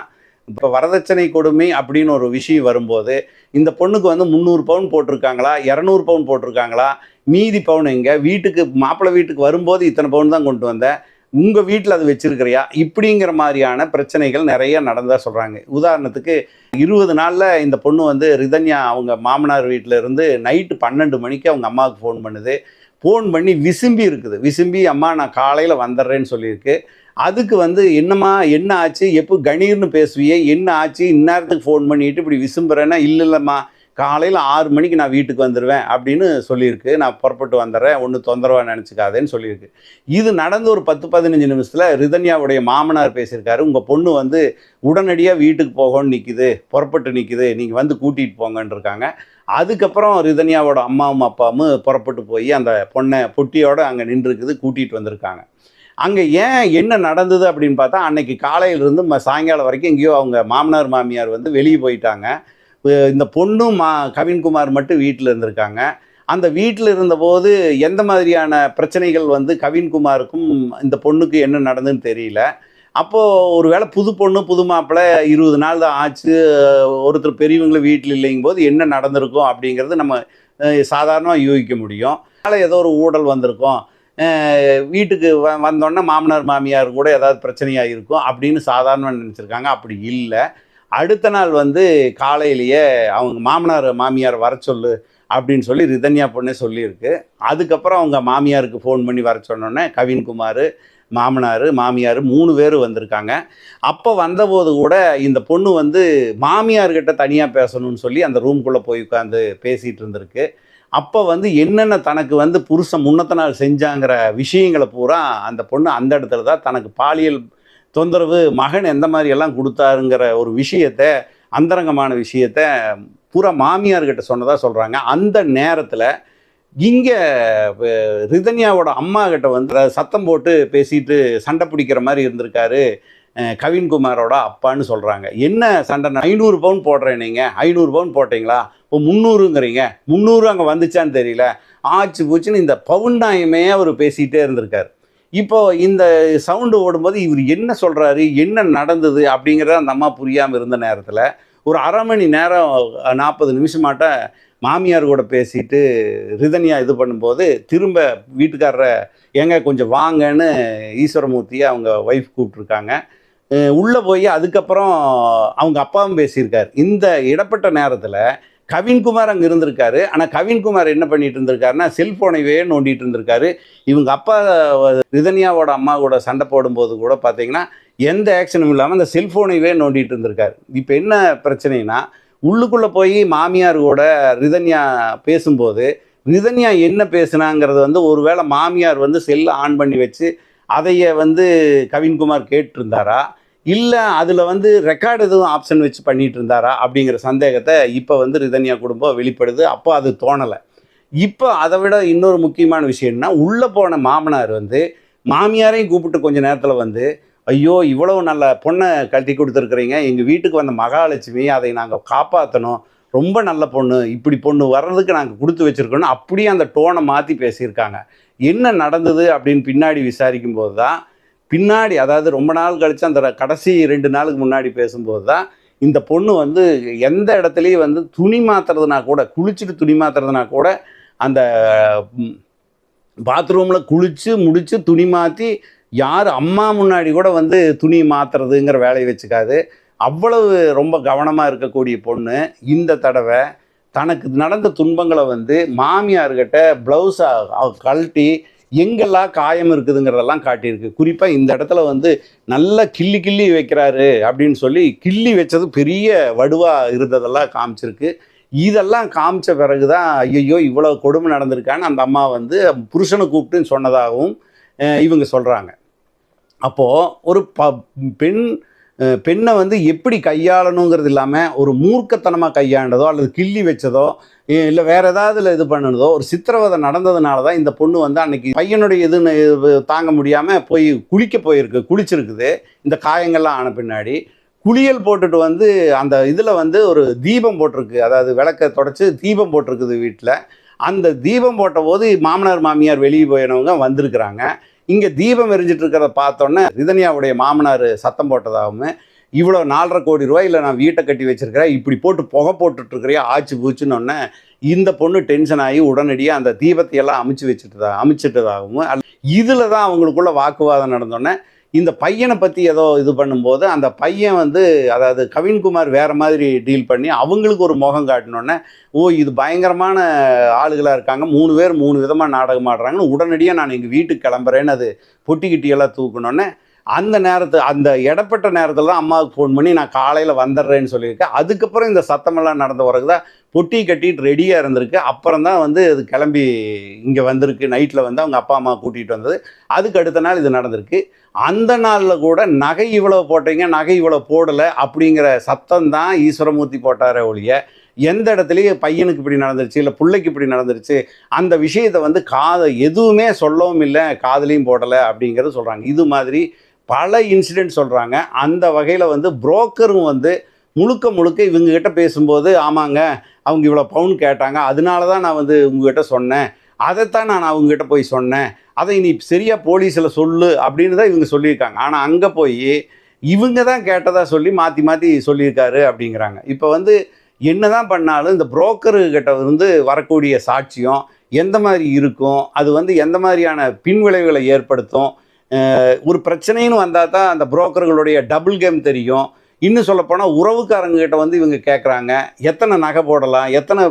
[SPEAKER 1] இப்போ வரதட்சணை கொடுமை அப்படின்னு ஒரு விஷயம் வரும்போது இந்த பொண்ணுக்கு வந்து 300 பவுன் போட்டிருக்காங்களா, 200 பவுன் போட்டிருக்காங்களா, மீதி பவுன் எங்க, வீட்டுக்கு மாப்பிள்ளை வீட்டுக்கு வரும்போது இத்தனை பவுன் தான் கொண்டு வந்த, உங்கள் வீட்டில் அது வச்சிருக்கிறியா, இப்படிங்கிற மாதிரியான பிரச்சனைகள் நிறைய நடந்ததாக சொல்கிறாங்க. உதாரணத்துக்கு 20 நாளில் இந்த பொண்ணு வந்து ரிதன்யா அவங்க மாமனார் வீட்டில் இருந்து நைட்டு 12 மணிக்கு அவங்க அம்மாவுக்கு ஃபோன் பண்ணுது. ஃபோன் பண்ணி விசும்பி இருக்குது. விசும்பி அம்மா நான் காலையில் வந்துடுறேன்னு சொல்லியிருக்கு. அதுக்கு வந்து என்னம்மா என்ன ஆச்சு, எப்போ கணீர்னு பேசுவியே, என்ன ஆச்சு, இந்நேரத்துக்கு ஃபோன் பண்ணிட்டு இப்படி விசும்புறேன்னா, இல்லைம்மா காலையில் 6 மணிக்கு நான் வீட்டுக்கு வந்துடுவேன் அப்படின்னு சொல்லியிருக்கு. நான் புறப்பட்டு வந்துடுறேன், ஒன்றும் தொந்தரவாக நினச்சிக்காதேன்னு சொல்லியிருக்கு. இது நடந்து ஒரு 10-15 நிமிஷத்தில் ரிதன்யாவுடைய மாமனார் பேசியிருக்காரு. உங்கள் பொண்ணு வந்து உடனடியாக வீட்டுக்கு போகணும்னு நிற்கிது, புறப்பட்டு நிற்கிது, நீங்கள் வந்து கூட்டிகிட்டு போங்கன்னு இருக்காங்க. அதுக்கப்புறம் ரிதன்யாவோட அம்மாவும் அப்பாவும் புறப்பட்டு போய் அந்த பொண்ணை பொட்டியோடு அங்கே நின்றுருக்குது, கூட்டிகிட்டு வந்திருக்காங்க. அங்கே ஏன் என்ன நடந்தது அப்படின்னு பார்த்தா, அன்னைக்கு காலையிலிருந்து சாயங்காலம் வரைக்கும் எங்கேயோ அவங்க மாமனார் மாமியார் வந்து வெளியே போயிட்டாங்க. இந்த பொண்ணும் கவின்குமார் மட்டும் வீட்டில் இருந்திருக்காங்க. அந்த வீட்டில் இருந்தபோது எந்த மாதிரியான பிரச்சனைகள் வந்து கவின்குமாருக்கும் இந்த பொண்ணுக்கு என்ன நடந்துன்னு தெரியல. அப்போது ஒரு வேளை புது பொண்ணு புது மாப்பிள்ளை 20 நாள் தான் ஆச்சு, ஒருத்தர் பெரியவங்களும் வீட்டில் இல்லைங்கும் போது என்ன நடந்திருக்கும் அப்படிங்கிறது நம்ம சாதாரணமாக யூகிக்க முடியும். அதனால் ஏதோ ஒரு ஊழல் வந்திருக்கும், வீட்டுக்கு வந்தோடனே மாமனார் மாமியார் கூட ஏதாவது பிரச்சனையாக இருக்கும் அப்படின்னு சாதாரணமாக நினச்சிருக்காங்க. அப்படி இல்லை. அடுத்த நாள் வந்து காலையிலேயே அவங்க மாமனார் மாமியார் வர சொல்லு அப்படின்னு சொல்லி ரிதன்யா பொண்ணே சொல்லியிருக்கு. அதுக்கப்புறம் அவங்க மாமியாருக்கு ஃபோன் பண்ணி வர சொன்னோன்னே கவின்குமார், மாமனார் மாமியார் 3 பேர் வந்திருக்காங்க. அப்போ வந்தபோது கூட இந்த பொண்ணு வந்து மாமியார்கிட்ட தனியாக பேசணும்னு சொல்லி அந்த ரூம்குள்ளே போய் உட்காந்து பேசிகிட்டு இருந்திருக்கு. அப்போ வந்து என்னென்ன தனக்கு வந்து புருஷன் முன்னத்த நாள் செஞ்சாங்கிற விஷயங்களை பூரா அந்த பொண்ணு அந்த இடத்துல தான் தனக்கு பாலியல் தொந்தரவு மகன் எந்த மாதிரி எல்லாம் கொடுத்தாருங்கிற ஒரு விஷயத்தை, அந்தரங்கமான விஷயத்தை பூரா மாமியார்கிட்ட சொன்னதாக சொல்கிறாங்க. அந்த நேரத்தில் இங்கே ரிதன்யாவோட அம்மா கிட்ட வந்து சத்தம் போட்டு பேசிட்டு சண்டை பிடிக்கிற மாதிரி இருந்திருக்காரு கவின்குமாரோட அப்பான்னு சொல்கிறாங்க. என்ன சண்டை, 500 பவுன் போடுறேன், நீங்கள் 500 பவுன் போட்டிங்களா, இப்போ 300ங்கிறீங்க, 300 அங்கே வந்துச்சான்னு தெரியல, ஆச்சு பூச்சுன்னு இந்த பவுன் நாயமே அவர் பேசிகிட்டே இருந்திருக்காரு. இப்போ இந்த சவுண்டு ஓடும்போது இவர் என்ன சொல்கிறாரு, என்ன நடந்தது அப்படிங்கிறத அந்த அம்மா புரியாமல் இருந்த நேரத்தில் ஒரு அரை மணி நேரம் 40 நிமிஷமாட்ட மாமியார் கூட பேசிட்டு ரிதன்யா இது பண்ணும்போது திரும்ப வீட்டுக்காரரை ஏங்க கொஞ்சம் வாங்கன்னு ஈஸ்வரமூர்த்தியை அவங்க ஒய்ஃப் கூப்பிட்ருக்காங்க. உள்ளே போய் அதுக்கப்புறம் அவங்க அப்பாவும் பேசியிருக்கார். இந்த இடப்பட்ட நேரத்தில் கவின்குமார் அங்கே இருந்திருக்காரு. ஆனால் கவின்குமார் என்ன பண்ணிட்டு இருந்திருக்காருன்னா செல்ஃபோனைவே நோண்டிட்டு இருந்திருக்காரு. இவங்க அப்பா ரிதன்யாவோட அம்மா கூட சண்டை போடும்போது கூட பார்த்தீங்கன்னா எந்த ஆக்ஷனும் இல்லாமல் அந்த செல்ஃபோனைவே நோண்டிட்டு இருந்திருக்காரு. இப்போ என்ன பிரச்சனைனா, உள்ளுக்குள்ளே போய் மாமியார் கூட ரிதன்யா பேசும்போது ரிதன்யா என்ன பேசுனாங்கிறது வந்து ஒருவேளை மாமியார் வந்து செல்லை ஆன் பண்ணி வச்சு அதைய வந்து கவின்குமார் கேட்டிருந்தாரா, இல்லை அதில் வந்து ரெக்கார்டு எதுவும் ஆப்ஷன் வச்சு பண்ணிகிட்டு இருந்தாரா அப்படிங்கிற சந்தேகத்தை இப்போ வந்து ரிதன்யா குடும்பம் வெளிப்படுது. அப்போ அது தோணலை. இப்போ அதை விட இன்னொரு முக்கியமான விஷயம்னா, உள்ளே போன மாமனார் வந்து மாமியாரையும் கூப்பிட்டு கொஞ்சம் நேரத்தில் வந்து, ஐயோ இவ்வளவு நல்ல பொண்ணை கட்டி கொடுத்துருக்குறீங்க, எங்கள் வீட்டுக்கு வந்த மகாலட்சுமி, அதை நாங்கள் காப்பாற்றணும், ரொம்ப நல்ல பொண்ணு, இப்படி பொண்ணு வர்றதுக்கு நாங்கள் கொடுத்து வச்சுருக்கோன்னு அப்படியே அந்த டோனை மாற்றி பேசியிருக்காங்க. என்ன நடந்தது அப்படின்னு பின்னாடி விசாரிக்கும் போது தான், பின்னாடி அதாவது ரொம்ப நாள் கழித்து அந்த கடைசி 2 நாளுக்கு முன்னாடி பேசும்போது தான் இந்த பொண்ணு வந்து எந்த இடத்துலையும் வந்து துணி மாற்றுறதுனா கூட, குளிச்சுட்டு துணி மாற்றுறதுனா கூட அந்த பாத்ரூமில் குளித்து முடித்து துணி மாற்றி யார் அம்மா முன்னாடி கூட வந்து துணி மாற்றுறதுங்கிற வேலையை வச்சுக்காது. அவ்வளவு ரொம்ப கவனமாக இருக்கக்கூடிய பொண்ணு இந்த தடவை தனக்கு நடந்த துன்பங்களை வந்து மாமியார்கிட்ட ப்ளவுஸை கழட்டி எங்கெல்லாம் காயம் இருக்குதுங்கிறதெல்லாம் காட்டியிருக்கு. குறிப்பாக இந்த இடத்துல வந்து நல்லா கிள்ளி கிள்ளி வைக்கிறாரு அப்படின்னு சொல்லி கிள்ளி வச்சது பெரிய வடுவாக இருந்ததெல்லாம் காமிச்சிருக்கு. இதெல்லாம் காமிச்ச பிறகு தான் ஐயோ இவ்வளோ கொடுமை நடந்திருக்கான்னு அந்த அம்மா வந்து புருஷனை கூப்பிட்டுன்னு சொன்னதாகவும் இவங்க சொல்கிறாங்க. அப்போது ஒரு பெண்ணை வந்து எப்படி கையாளணுங்கிறது இல்லாமல் ஒரு மூர்க்கத்தனமாக கையாண்டதோ அல்லது கிள்ளி வச்சதோ இல்லை வேறு ஏதாவது இது பண்ணினதோ ஒரு சித்திரவதை நடந்ததுனால தான் இந்த பொண்ணு வந்து அன்றைக்கி பையனுடைய இதுன்னு தாங்க முடியாமல் போய் குளிச்சிருக்குது. இந்த காயங்கள்லாம் ஆன பின்னாடி குளியல் போட்டுட்டு வந்து அந்த இதில் வந்து ஒரு தீபம் போட்டிருக்கு, அதாவது விளக்கை தொடச்சி தீபம் போட்டிருக்குது வீட்டில். அந்த தீபம் போட்ட போது மாமனார் மாமியார் வெளியே போயினவங்க வந்திருக்கிறாங்க. இங்கே தீபம் எரிஞ்சிட்டு இருக்கிறத பார்த்தோன்னே ரிதன்யாவுடைய மாமனார் சத்தம் போட்டதாகவும் இவ்வளோ 4,50 கோடி ரூபாயில் நான் வீட்டை கட்டி வச்சிருக்கிறேன், இப்படி போட்டு புகை போட்டுட்ருக்கிறியா ஆச்சு பூச்சுன்னொன்னே இந்த பொண்ணு டென்ஷன் ஆகி உடனடியாக அந்த தீபத்தையெல்லாம் அமைச்சிட்டதாகவும் இதில் தான் அவங்களுக்குள்ள வாக்குவாதம் நடந்தோடனே இந்த பையனை பற்றி ஏதோ இது பண்ணும்போது அந்த பையன் வந்து அதாவது கவின்குமார் வேறு மாதிரி டீல் பண்ணி அவங்களுக்கு ஒரு முகம் காட்டினோடனே இது பயங்கரமான ஆளுகளாக இருக்காங்க, 3 பேர் 3 விதமாக நாடகம் ஆடுறாங்கன்னு உடனடியாக நான் எங்கள் வீட்டுக்கு கிளம்புறேன்னு அது பொட்டிக்கிட்டியெல்லாம் தூக்கினோடனே அந்த இடப்பட்ட நேரத்தில் தான் அம்மாவுக்கு ஃபோன் பண்ணி நான் காலையில் வந்துடுறேன்னு சொல்லியிருக்கேன். அதுக்கப்புறம் இந்த சத்தமெல்லாம் நடந்த பிறகு தான் பொட்டி கட்டிட்டு ரெடியாக இருந்திருக்கு. அப்புறம் தான் வந்து அது கிளம்பி இங்கே வந்திருக்கு. நைட்டில் வந்து அவங்க அப்பா அம்மா கூட்டிகிட்டு வந்தது. அதுக்கு அடுத்த நாள் இது நடந்திருக்கு. அந்த நாளில் கூட நகை இவ்வளோ போட்டீங்க, நகை இவ்வளோ போடலை அப்படிங்கிற சத்தம் தான் ஈஸ்வரமூர்த்தி போட்டாரே ஒழிய எந்த இடத்துலையும் பையனுக்கு இப்படி நடந்துருச்சு இல்லை பிள்ளைக்கு இப்படி நடந்துருச்சு அந்த விஷயத்தை வந்து எதுவுமே சொல்லவும் இல்லை, காதலையும் போடலை அப்படிங்கிறது சொல்கிறாங்க. இது மாதிரி பல இன்சிடென்ட் சொல்கிறாங்க. அந்த வகையில் வந்து புரோக்கரும் வந்து முழுக்க இவங்ககிட்ட பேசும்போது ஆமாங்க அவங்க இவ்வளோ பவுன் கேட்டாங்க, அதனால தான் நான் வந்து உங்ககிட்ட சொன்னேன், அதைத்தான் நான் அவங்ககிட்ட போய் சொன்னேன், அதை நீ சரியாக போலீஸில் சொல்லு அப்படின்னு தான் இவங்க சொல்லியிருக்காங்க. ஆனால் அங்கே போய் இவங்க தான் கேட்டதாக சொல்லி மாற்றி சொல்லியிருக்காரு அப்படிங்கிறாங்க. இப்போ வந்து என்ன தான் பண்ணாலும் இந்த புரோக்கர்கிட்ட வந்து வரக்கூடிய சாட்சியம் எந்த மாதிரி இருக்கும், அது வந்து எந்த மாதிரியான பின்விளைவுகளை ஏற்படுத்தும், ஒரு பிரச்சனைன்னு வந்தால் தான் அந்த புரோக்கர்களுடைய டபுள் கேம் தெரியும். இன்னும் சொல்லப்போனால் உறவுக்காரங்கிட்ட வந்து இவங்க கேட்குறாங்க எத்தனை நகை போடலாம், எத்தனை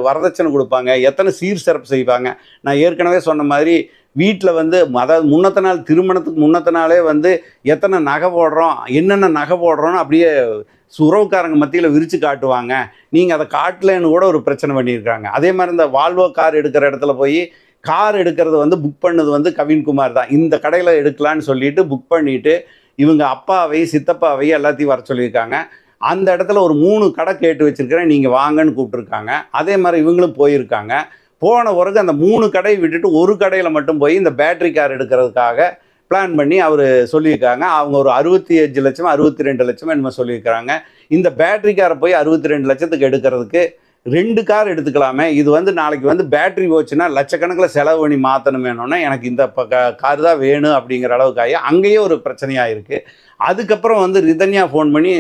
[SPEAKER 1] வரதட்சணை கொடுப்பாங்க, எத்தனை சீர் சிறப்பு செய்வாங்க. நான் ஏற்கனவே சொன்ன மாதிரி வீட்டில் வந்து அதாவது திருமணத்துக்கு முன்னத்த நாளே வந்து எத்தனை நகை போடுறோம், என்னென்ன நகை போடுறோன்னு அப்படியே உறவுக்காரங்க மத்தியில் விரித்து காட்டுவாங்க. நீங்கள் அதை காட்டலன்னு கூட ஒரு பிரச்சனை பண்ணியிருக்காங்க. அதே மாதிரி இந்த வால்வோ கார் எடுக்கிற இடத்துல போய் கார் எடுக்கிறது வந்து புக் பண்ணது வந்து கவின்குமார் தான். இந்த கடையில் எடுக்கலான்னு சொல்லிட்டு புக் பண்ணிவிட்டு இவங்க அப்பாவை சித்தப்பாவை எல்லாத்தையும் வர சொல்லியிருக்காங்க. அந்த இடத்துல ஒரு 3 கடை கேட்டு வச்சுருக்கிறேன், நீங்கள் வாங்கன்னு கூப்பிட்ருக்காங்க. அதே மாதிரி இவங்களும் போயிருக்காங்க. போன பிறகு அந்த 3 கடையை விட்டுட்டு ஒரு கடையில் மட்டும் போய் இந்த பேட்டரி கார் எடுக்கிறதுக்காக பிளான் பண்ணி அவர் சொல்லியிருக்காங்க. அவங்க ஒரு 65 லட்சம் 62 லட்சம் என்னமோ சொல்லியிருக்கிறாங்க. இந்த பேட்டரி காரை போய் 62 லட்சத்துக்கு எடுக்கிறதுக்கு 2 கார் எடுத்துக்கலாமே, இது வந்து நாளைக்கு வந்து பேட்டரி போச்சுன்னா லட்சக்கணக்கில் செலவு பண்ணி மாற்றணுமேனோன்னா எனக்கு இந்த கார் தான் வேணும் அப்படிங்கிற அளவுக்கு ஆகி அங்கேயே ஒரு பிரச்சனையாக இருக்குது. அதுக்கப்புறம் வந்து ரிதன்யா ஃபோன் பண்ணி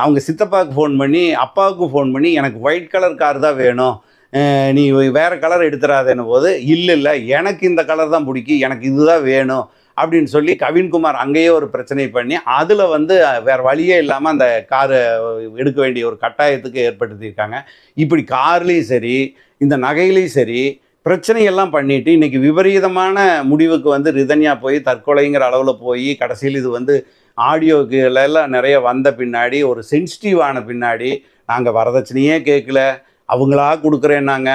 [SPEAKER 1] அவங்க சித்தப்பாவுக்கு ஃபோன் பண்ணி அப்பாவுக்கும் ஃபோன் பண்ணி எனக்கு ஒயிட் கலர் கார் தான் வேணும், நீ வேறு கலர் எடுத்துடாதேன்னு போது இல்லை எனக்கு இந்த கலர் தான் பிடிக்கும், எனக்கு இதுதான் வேணும் அப்படின்னு சொல்லி கவின்குமார் அங்கேயே ஒரு பிரச்சனை பண்ணி அதில் வந்து வேறு வழியே இல்லாமல் அந்த காரை எடுக்க வேண்டிய ஒரு கட்டாயத்துக்கு ஏற்படுத்தியிருக்காங்க. இப்படி கார்லேயும் சரி இந்த நகையிலையும் சரி பிரச்சனையெல்லாம் பண்ணிவிட்டு இன்றைக்கி விபரீதமான முடிவுக்கு வந்து ரிதன்யா போய் தற்கொலைங்கிற அளவில் போய் கடைசியில் இது வந்து ஆடியோக்குலாம் நிறைய வந்த பின்னாடி ஒரு சென்சிட்டிவான பின்னாடி நாங்கள் வரதட்சணையே கேட்கல, அவங்களா கொடுக்குறேன்னாங்க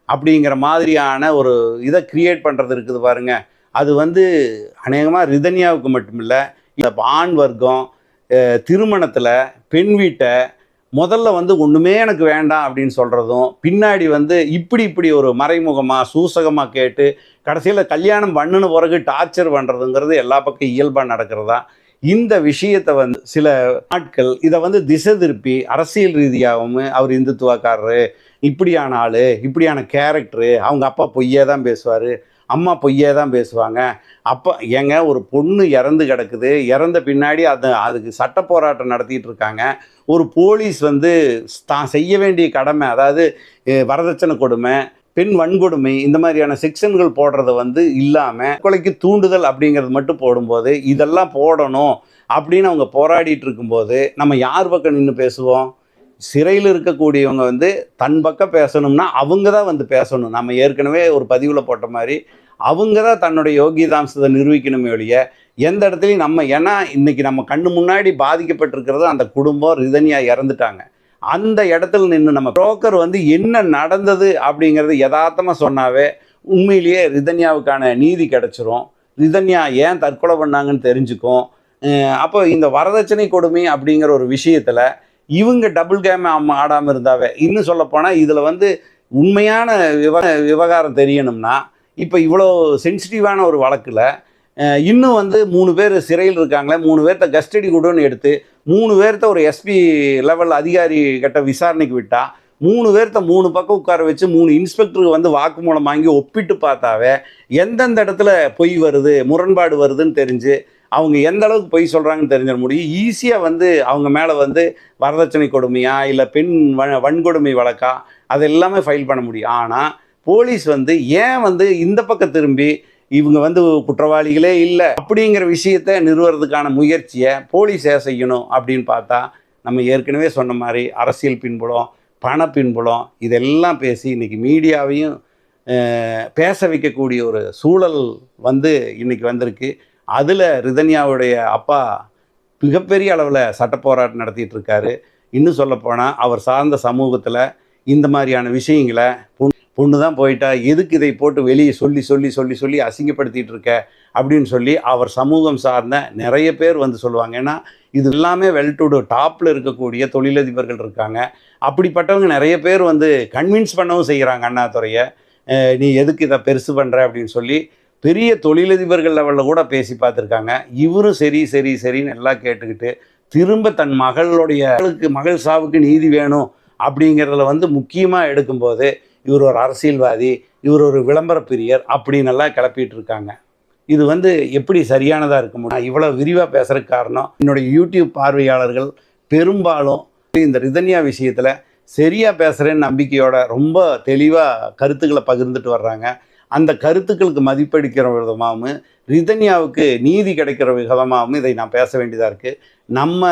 [SPEAKER 1] அப்படிங்கிற மாதிரியான ஒரு இதை க்ரியேட் பண்ணுறது இருக்குது பாருங்கள். அது வந்து அநேகமாக ரிதன்யாவுக்கு மட்டுமில்லை, இந்த ஆண் வர்க்கம் திருமணத்தில் பெண் வீட்டை முதல்ல வந்து ஒன்றுமே எனக்கு வேண்டாம் அப்படின்னு சொல்கிறதும் பின்னாடி வந்து இப்படி ஒரு மறைமுகமாக சூசகமாக கேட்டு கடைசியில் கல்யாணம் பண்ணின பிறகு டார்ச்சர் பண்ணுறதுங்கிறது எல்லா பக்கம் இயல்பாக நடக்கிறதா. இந்த விஷயத்தை வந்து சில நாட்கள் இதை வந்து திசை திருப்பி அரசியல் ரீதியாகவும் அவர் இந்துத்துவக்காரரு, இப்படியான ஆள், இப்படியான கேரக்டரு, அவங்க அப்பா பொய்யே தான் பேசுவார், அம்மா பொய்யே தான் பேசுவாங்க, அப்போ ஏங்க ஒரு பொண்ணு இறந்து கிடக்குது, இறந்த பின்னாடி அதுக்கு சட்ட போராட்டம் நடத்திட்டு இருக்காங்க. ஒரு போலீஸ் வந்து தான் செய்ய வேண்டிய கடமை, அதாவது வரதட்சணை கொடுமை, பெண் வன்கொடுமை, இந்த மாதிரியான செக்ஷன்கள் போடுறத வந்து இல்லாமல் கொலைக்கு தூண்டுதல் அப்படிங்கிறது மட்டும் போடும்போது இதெல்லாம் போடணும் அப்படின்னு அவங்க போராடிட்டு இருக்கும்போது நம்ம யார் பக்கம் நின்று பேசுவோம்? சிறையில் இருக்கக்கூடியவங்க வந்து தன் பக்கம் பேசணும்னா அவங்க தான் வந்து பேசணும். நம்ம ஏற்கனவே ஒரு பதிவில் போட்ட மாதிரி அவங்க தான் தன்னுடைய யோகிதாம்சத்தை நிரூபிக்கணுமே ஒழிய எந்த இடத்துலையும் நம்ம, ஏன்னா இன்றைக்கி நம்ம கண்ணு முன்னாடி பாதிக்கப்பட்டிருக்கிறது அந்த குடும்பம், ரிதன்யா இறந்துட்டாங்க. அந்த இடத்துல நின்று நம்ம புரோக்கர் வந்து என்ன நடந்தது அப்படிங்கிறது யதார்த்தமாக சொன்னாவே உண்மையிலேயே ரிதன்யாவுக்கான நீதி கிடச்சிரும். ரிதன்யா ஏன் தற்கொலை பண்ணாங்கன்னு தெரிஞ்சுக்கும். அப்போ இந்த வரதட்சணை கொடுமை அப்படிங்கிற ஒரு விஷயத்தில் இவங்க டபுள் கேம் ஆடாமல் இருந்தாவே, இன்னும் சொல்லப்போனால் இதில் வந்து உண்மையான விவகாரம் தெரியணும்னா இப்போ இவ்வளோ சென்சிட்டிவான ஒரு வழக்கில் இன்னும் வந்து 3 பேர் சிறையில் இருக்காங்களே, 3 பேர்த்த கஸ்டடி கொடுன்னு எடுத்து 3 பேர்த்த ஒரு எஸ்பி லெவல் அதிகாரி கிட்ட விசாரணைக்கு விட்டால் 3 பேர்த்த 3 பக்கம் உட்கார வச்சு 3 இன்ஸ்பெக்டருக்கு வந்து வாக்குமூலம் வாங்கி ஒப்பிட்டு பார்த்தாவே எந்தெந்த இடத்துல பொய் வருது, முரண்பாடு வருதுன்னு தெரிஞ்சு அவங்க எந்த அளவுக்கு பொய் சொல்கிறாங்கன்னு தெரிஞ்சிட முடியும். ஈஸியாக வந்து அவங்க மேலே வந்து வரதட்சணை கொடுமையா இல்லை பெண் வன்கொடுமை வழக்கா அது எல்லாமே ஃபைல் பண்ண முடியும். ஆனால் போலீஸ் வந்து ஏன் வந்து இந்த பக்கம் திரும்பி இவங்க வந்து குற்றவாளிகளே இல்லை அப்படிங்கிற விஷயத்தை நிறுவறதுக்கான முயற்சியை போலீஸ் செய்யணும் அப்படின்னு பார்த்தா, நம்ம ஏற்கனவே சொன்ன மாதிரி அரசியல் பின்புலம், பண பின்புலம் இதெல்லாம் பேசி இன்றைக்கி மீடியாவையும் பேச வைக்கக்கூடிய ஒரு சூழல் வந்து இன்றைக்கி வந்திருக்கு. அதில் ரிதன்யாவுடைய அப்பா மிகப்பெரிய அளவில் சட்ட போராட்டம் நடத்திட்டு இருக்காரு. இன்னும் சொல்லப்போனால் அவர் சார்ந்த சமூகத்தில் இந்த மாதிரியான விஷயங்களை பொண்ணு தான் போயிட்டா எதுக்கு இதை போட்டு வெளியே சொல்லி சொல்லி சொல்லி சொல்லி அசிங்கப்படுத்திகிட்டு இருக்க அப்படின்னு சொல்லி அவர் சமூகம் சார்ந்த நிறைய பேர் வந்து சொல்லுவாங்க. ஏன்னா இது எல்லாமே வெல் டு டூ டாப்பில் இருக்கக்கூடிய தொழிலதிபர்கள் இருக்காங்க. அப்படிப்பட்டவங்க நிறைய பேர் வந்து கன்வின்ஸ் பண்ணவும் செய்கிறாங்க அண்ணாதுரையை, நீ எதுக்கு இதை பெருசு பண்ணுற அப்படின்னு சொல்லி பெரிய தொழிலதிபர்கள் லெவலில் கூட பேசி பார்த்துருக்காங்க. இவரும் சரி சரி சரின்னு எல்லாம் கேட்டுக்கிட்டு திரும்ப தன் மகள் சாவுக்கு நீதி வேணும் அப்படிங்கிறதுல வந்து முக்கியமாக எடுக்கும்போது இவர் ஒரு அரசியல்வாதி, இவர் ஒரு விளம்பர பிரியர் அப்படின்னு எல்லாம் கிளப்பிட்டு இருக்காங்க. இது வந்து எப்படி சரியானதாக இருக்க முடியும்? இவ்வளோ விரிவாக பேசுகிறதுக்கு காரணம் என்னுடைய யூடியூப் பார்வையாளர்கள் பெரும்பாலும் இந்த ரிதன்யா விஷயத்தில் சரியாக பேசுகிறேன்னு நம்பிக்கையோட ரொம்ப தெளிவாக கருத்துக்களை பகிர்ந்துட்டு வர்றாங்க. அந்த கருத்துக்களுக்கு மதிப்பளிக்கிற விதமாகவும் ரிதன்யாவுக்கு நீதி கிடைக்கிற விதமாகவும் இதை நான் பேச வேண்டியதாக இருக்குது. நம்ம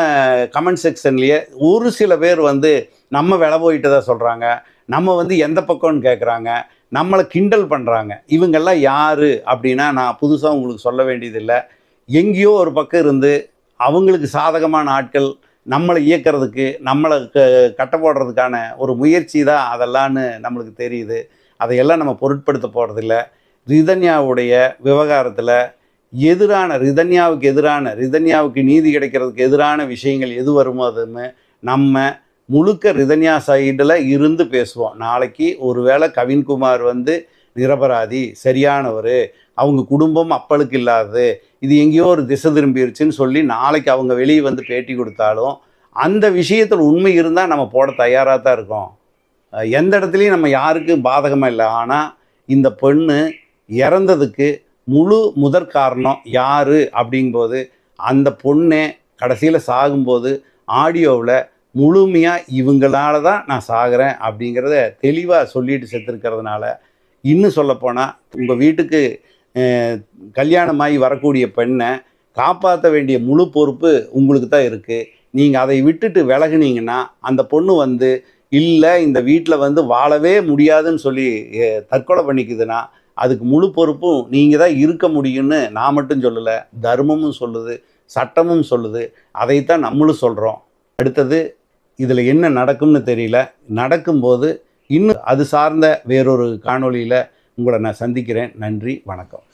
[SPEAKER 1] கமெண்ட் செக்ஷன்லேயே ஒரு சில பேர் வந்து நம்ம விலை போயிட்டு தான் சொல்கிறாங்க, நம்ம வந்து எந்த பக்கம்னு கேட்குறாங்க, நம்மளை கிண்டல் பண்ணுறாங்க. இவங்கெல்லாம் யார் அப்படின்னா நான் புதுசாக உங்களுக்கு சொல்ல வேண்டியதில்லை. எங்கேயோ ஒரு பக்கம் இருந்து அவங்களுக்கு சாதகமான ஆட்கள் நம்மளை இயக்கிறதுக்கு, நம்மளை கட்ட போடுறதுக்கான ஒரு முயற்சி தான் அதெல்லாம்னு நம்மளுக்கு தெரியுது. அதையெல்லாம் நம்ம பொருட்படுத்த போகிறதில்ல. ரிதன்யாவுடைய விவகாரத்தில் ரிதன்யாவுக்கு நீதி கிடைக்கிறதுக்கு எதிரான விஷயங்கள் எது வருமோ அதுன்னு நம்ம முழுக்க ரிதன்யா சைடில் இருந்து பேசுவோம். நாளைக்கு ஒருவேளை கவின்குமார் வந்து நிரபராதி, சரியானவர், அவங்க குடும்பம் அப்பளுக்கு இல்லாதது, இது எங்கேயோ ஒரு திசை திரும்பிடுச்சுன்னு சொல்லி நாளைக்கு அவங்க வெளியே வந்து பேட்டி கொடுத்தாலும் அந்த விஷயத்தில் உண்மை இருந்தால் நம்ம போட தயாராக தான் இருக்கோம். எந்த இடத்துலையும் நம்ம யாருக்கும் பாதகமாக இல்லை. ஆனால் இந்த பெண்ணு இறந்ததுக்கு முதற் காரணம் யார் அப்படிங்கும்போது அந்த பொண்ணே கடைசியில் சாகும்போது ஆடியோவில் முழுமையாக இவங்களால தான் நான் சாகிறேன் அப்படிங்கிறத தெளிவாக சொல்லிட்டு செத்துருக்கிறதுனால, இன்னும் சொல்லப்போனால் உங்கள் வீட்டுக்கு கல்யாணமாகி வரக்கூடிய பெண்ணை காப்பாற்ற வேண்டிய முழு பொறுப்பு உங்களுக்கு தான் இருக்குது. நீங்கள் அதை விட்டுட்டு விலகுனீங்கன்னா அந்த பொண்ணு வந்து இல்லை இந்த வீட்டில் வந்து வாழவே முடியாதுன்னு சொல்லி தற்கொலை பண்ணிக்குதுன்னா அதுக்கு முழு பொறுப்பும் நீங்கள் தான் இருக்க முடியும்னு நான் மட்டும் சொல்லலை, தர்மமும் சொல்லுது, சட்டமும் சொல்லுது. அதைத்தான் நம்மளும் சொல்கிறோம். அடுத்தது இதில் என்ன நடக்கும்னு தெரியல. நடக்கும்போது இன்னும் அது சார்ந்த வேறொரு காணொளியில் உங்களை நான் சந்திக்கிறேன். நன்றி, வணக்கம்.